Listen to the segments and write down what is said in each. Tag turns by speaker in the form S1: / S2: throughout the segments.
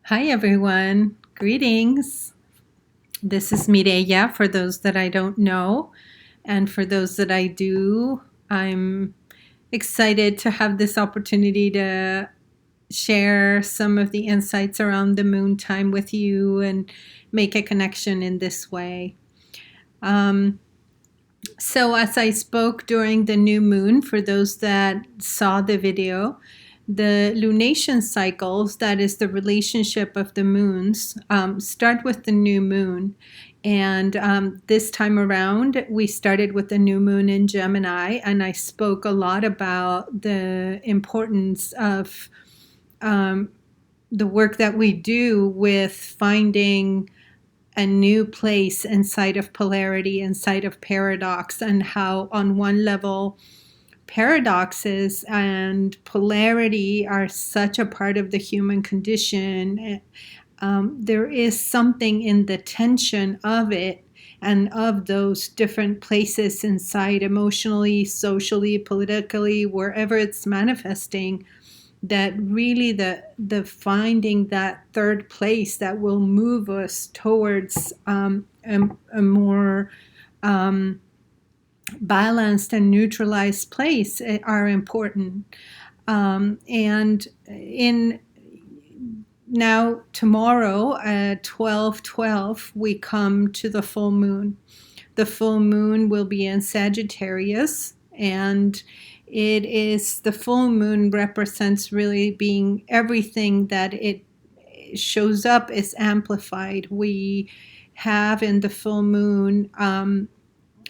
S1: Hi, everyone. Greetings. This is Mireya for those that I don't know. And for those that I do, I'm excited to have this opportunity to share some of the insights around the moon time with you and make a connection in this way. Um, so, as I spoke during the new moon, for those that saw the video, the lunation cycles, that is the relationship of the moons, start with the new moon. And this time around, we started with the new moon in Gemini, and I spoke a lot about the importance of um, the work that we do with finding a new place inside of polarity, inside of paradox, and how, on one level, paradoxes and polarity are such a part of the human condition. There is something in the tension of it and of those different places inside, emotionally, socially, politically, wherever it's manifesting, that really the finding that third place that will move us towards a more balanced and neutralized place are important. And in now tomorrow at 12:12 we come to the full moon. The full moon will be in Sagittarius, and it is the full moon represents really being everything that it shows up is amplified. We have in the full moon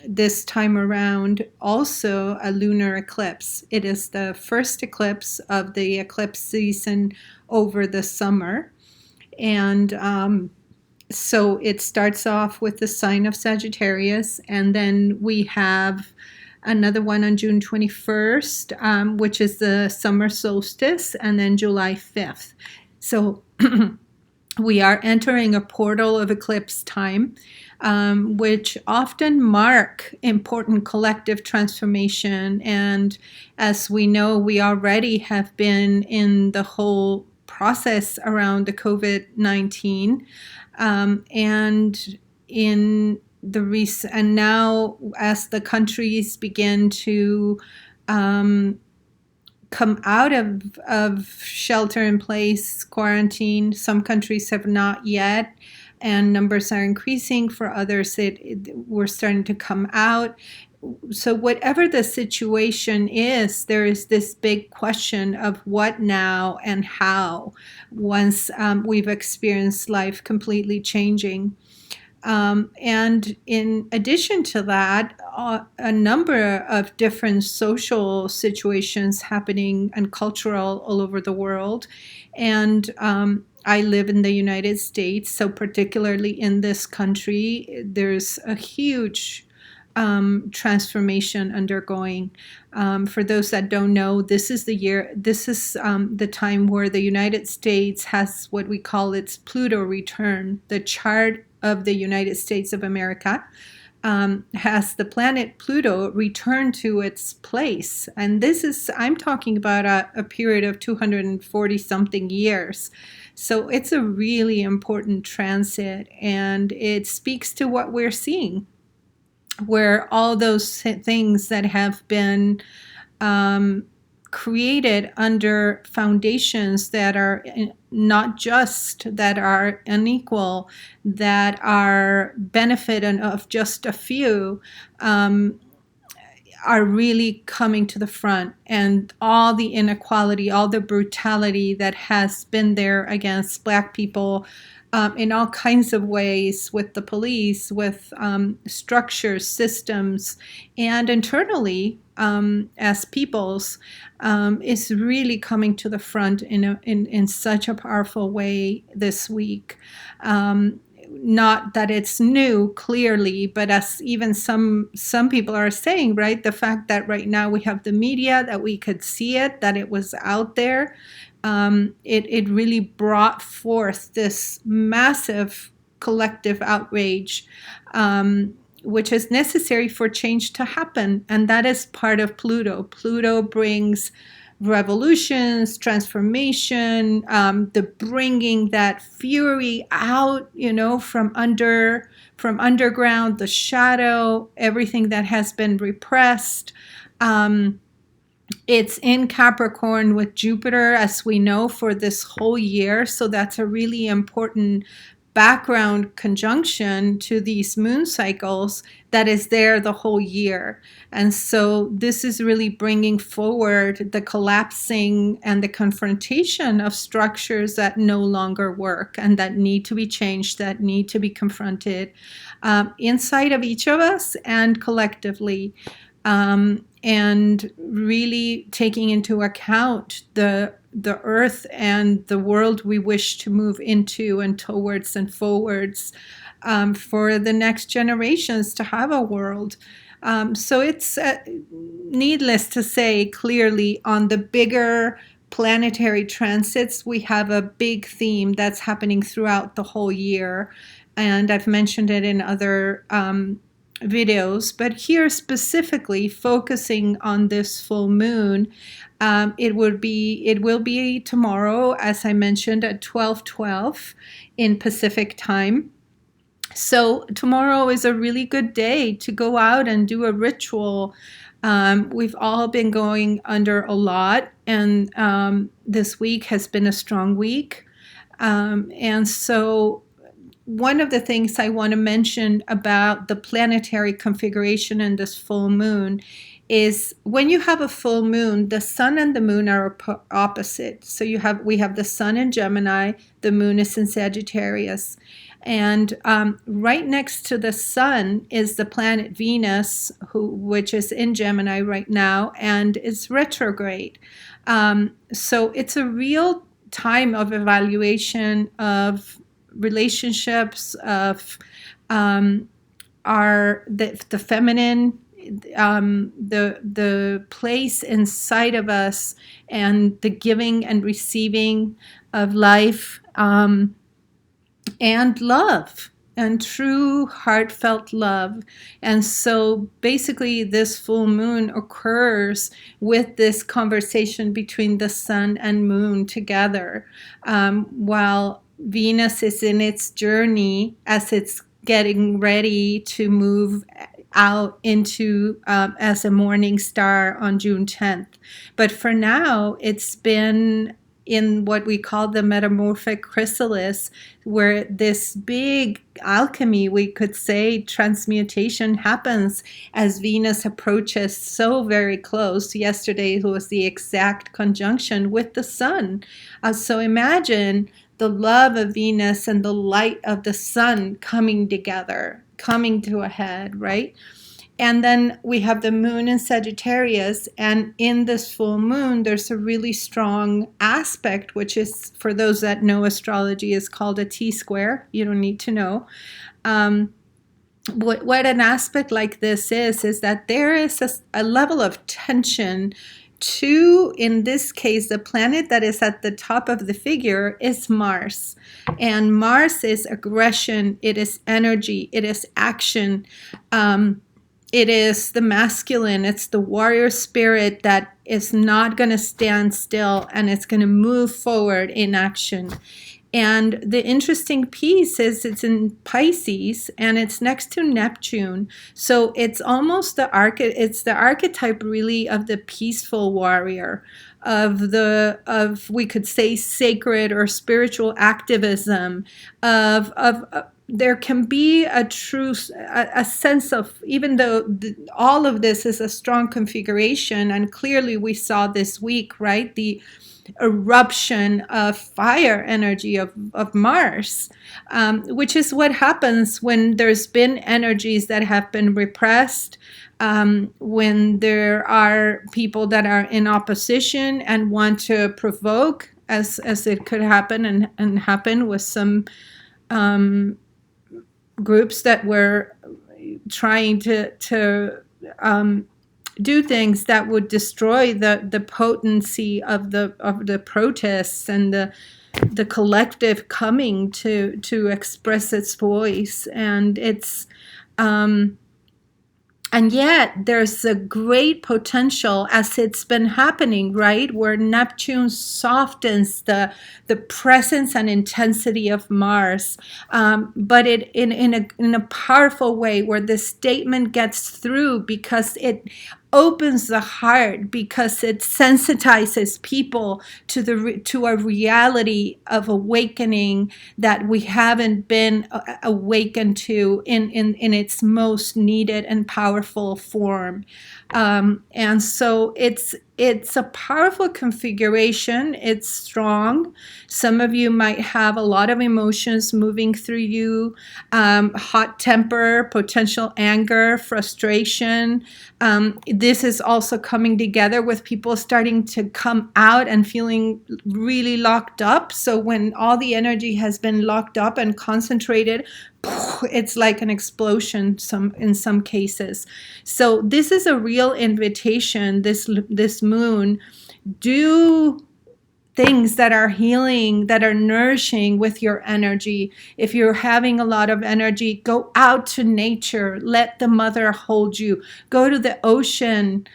S1: this time around also a lunar eclipse. It is the first eclipse of the eclipse season over the summer. And so it starts off with the sign of Sagittarius, and then we have another one on June 21st, which is the summer solstice, and then July 5th. So we are entering a portal of eclipse time, which often mark important collective transformation. And as we know, we already have been in the whole process around the COVID-19, and in the and now as the countries begin to come out of shelter in place quarantine. Some countries have not yet, and numbers are increasing. For others, we're starting to come out. So whatever the situation is, there is this big question of what now and how once we've experienced life completely changing. And in addition to that, a number of different social situations happening and cultural all over the world. And I live in the United States, so particularly in this country, there's a huge transformation undergoing. For those that don't know, this is the time where the United States has what we call its Pluto return. The chart of the United States of America has the planet Pluto return to its place. And I'm talking about a period of 240 something years. So it's a really important transit, and it speaks to what we're seeing, where all those things that have been created under foundations that are not just, that are unequal, that are benefit of just a few, are really coming to the front. And all the inequality, all the brutality that has been there against Black people in all kinds of ways, with the police, with structures, systems, and internally as peoples, is really coming to the front in such a powerful way this week. Not that it's new, clearly, but as even some people are saying, right, the fact that right now we have the media, that we could see it, that it was out there, it really brought forth this massive collective outrage, which is necessary for change to happen. And that is part of Pluto. Pluto brings revolutions, transformation, the bringing that fury out, from underground, the shadow, everything that has been repressed. It's in Capricorn with Jupiter, as we know, for this whole year. So that's a really important background conjunction to these moon cycles that is there the whole year. And so this is really bringing forward the collapsing and the confrontation of structures that no longer work and that need to be changed, that need to be confronted inside of each of us and collectively. And really taking into account the earth and the world we wish to move into and towards and forwards for the next generations to have a world. So it's needless to say, clearly on the bigger planetary transits, we have a big theme that's happening throughout the whole year. And I've mentioned it in other videos, but here specifically focusing on this full moon, it will be tomorrow, as I mentioned, at 12:12 in Pacific time. So tomorrow is a really good day to go out and do a ritual. We've all been going under a lot, and this week has been a strong week. And so one of the things I want to mention about the planetary configuration in this full moon is when you have a full moon, the sun and the moon are opposite. So we have the sun in Gemini, the moon is in Sagittarius. And right next to the sun is the planet Venus, which is in Gemini right now, and is retrograde. So it's a real time of evaluation of relationships, of the feminine, the place inside of us, and the giving and receiving of life, and love, and true heartfelt love. And so basically this full moon occurs with this conversation between the sun and moon together, while Venus is in its journey as it's getting ready to move out into as a morning star on June 10th. But for now, it's been in what we call the metamorphic chrysalis, where this big alchemy, we could say, transmutation happens as Venus approaches so very close. Yesterday was the exact conjunction with the sun. So imagine the love of Venus and the light of the sun coming together, coming to a head, right? And then we have the moon in Sagittarius, and in this full moon, there's a really strong aspect, which is, for those that know astrology, is called a T-square. You don't need to know. What an aspect like this is that there is a level of tension to, in this case, the planet that is at the top of the figure is Mars. And Mars is aggression, it is energy, it is action. It is the masculine, it's the warrior spirit that is not going to stand still, and it's going to move forward in action. And the interesting piece is it's in Pisces, and it's next to Neptune. So it's almost the archetype really of the peaceful warrior, of we could say sacred or spiritual activism, of there can be a sense of, even though all of this is a strong configuration, and clearly we saw this week, right, the eruption of fire energy of Mars, which is what happens when there's been energies that have been repressed, when there are people that are in opposition and want to provoke, as it could happen and happen with some groups that were trying to do things that would destroy the potency of the protests and the collective coming to express its voice. And it's And yet there's a great potential, as it's been happening, right, where Neptune softens the presence and intensity of Mars, but it in a powerful way, where the statement gets through because it opens the heart, because it sensitizes people to to a reality of awakening that we haven't been awakened to in its most needed and powerful form. And so it's a powerful configuration. It's strong. Some of you might have a lot of emotions moving through you, hot temper, potential anger, frustration. This is also coming together with people starting to come out and feeling really locked up. So when all the energy has been locked up and concentrated, it's like an explosion in some cases. So this is a real invitation, this moon. Do things that are healing, that are nourishing with your energy. If you're having a lot of energy, go out to nature. Let the mother hold you. Go to the ocean.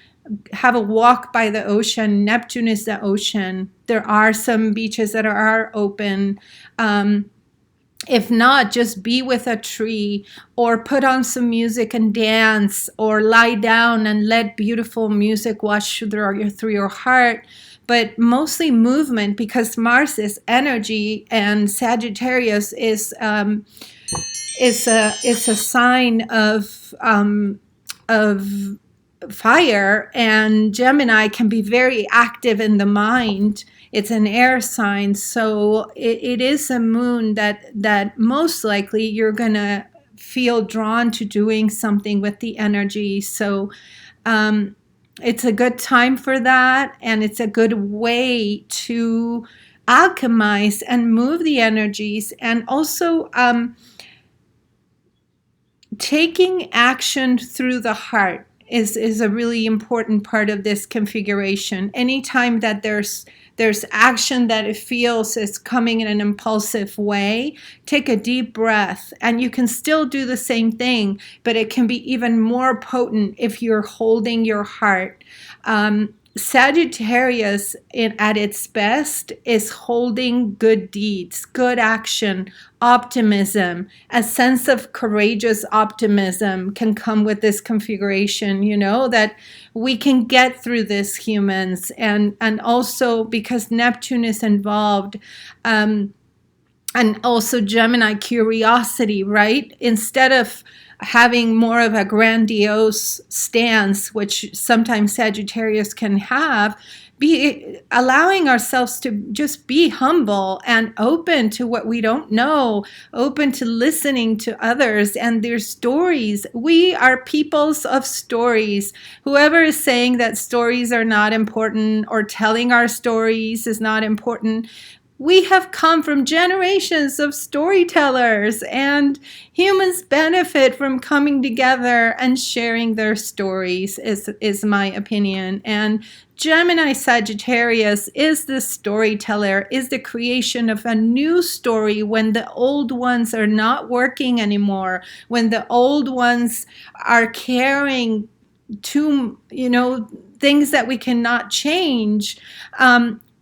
S1: Have a walk by the ocean. Neptune is the ocean. There are some beaches that are open. If not, just be with a tree, or put on some music and dance, or lie down and let beautiful music wash through your heart. But mostly movement, because Mars is energy and Sagittarius is a sign of fire, and Gemini can be very active in the mind. It's an air sign, so it is a moon that most likely you're gonna feel drawn to doing something with the energy. So it's a good time for that, and it's a good way to alchemize and move the energies, and also taking action through the heart is a really important part of this configuration. Anytime that there's action that it feels is coming in an impulsive way, take a deep breath, and you can still do the same thing, but it can be even more potent if you're holding your heart. Sagittarius at its best is holding good deeds, good action, optimism. A sense of courageous optimism can come with this configuration, that we can get through this, humans. And also because Neptune is involved, and also Gemini, curiosity, right? Instead of having more of a grandiose stance, which sometimes Sagittarius can have, be allowing ourselves to just be humble and open to what we don't know, open to listening to others and their stories. We are peoples of stories. Whoever is saying that stories are not important, or telling our stories is not important, we have come from generations of storytellers, and humans benefit from coming together and sharing their stories, is my opinion. And Gemini Sagittarius is the storyteller, is the creation of a new story when the old ones are not working anymore, when the old ones are carrying things that we cannot change.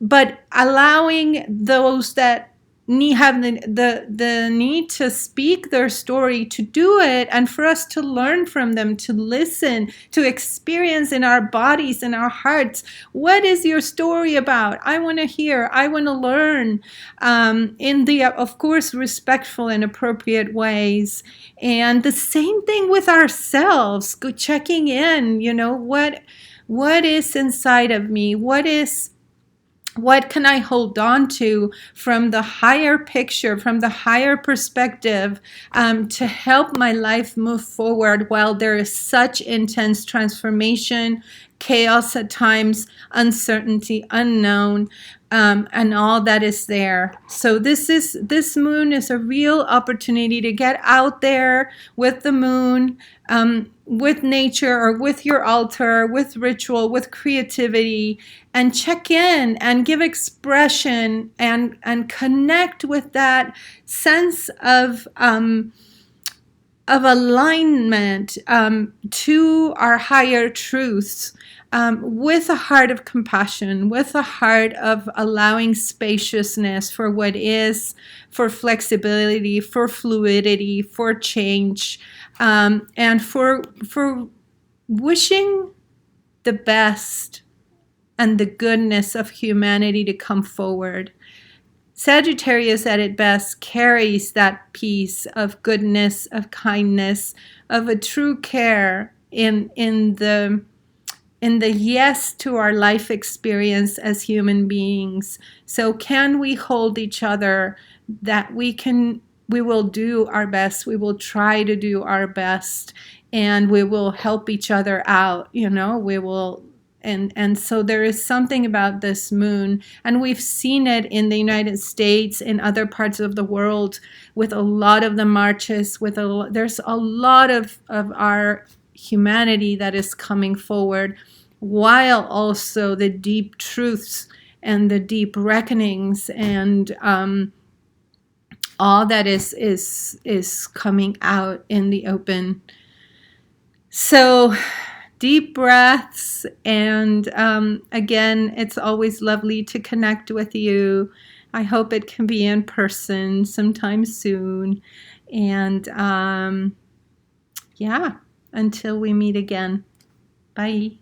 S1: But allowing those that have the need to speak their story to do it, and for us to learn from them, to listen, to experience in our bodies and our hearts. What is your story about? I want to hear. I want to learn, in the, of course, respectful and appropriate ways. And the same thing with ourselves. Checking in. What is inside of me? What can I hold on to from the higher picture, from the higher perspective, to help my life move forward while there is such intense transformation, chaos at times, uncertainty, unknown, and all that is there. So this moon is a real opportunity to get out there with the moon, with nature, or with your altar, with ritual, with creativity, and check in and give expression and connect with that sense of of alignment to our higher truths, with a heart of compassion, with a heart of allowing spaciousness for what is, for flexibility, for fluidity, for change, and for wishing the best and the goodness of humanity to come forward. Sagittarius at its best carries that piece of goodness, of kindness, of a true care in the yes to our life experience as human beings. So can we hold each other that we will do our best, we will try to do our best, and we will help each other out, we will. And so there is something about this moon, and we've seen it in the United States, in other parts of the world, with a lot of the marches, there's a lot of our humanity that is coming forward, while also the deep truths and the deep reckonings and all that is coming out in the open. So deep breaths, and again, it's always lovely to connect with you. I hope it can be in person sometime soon. And yeah, until we meet again. Bye.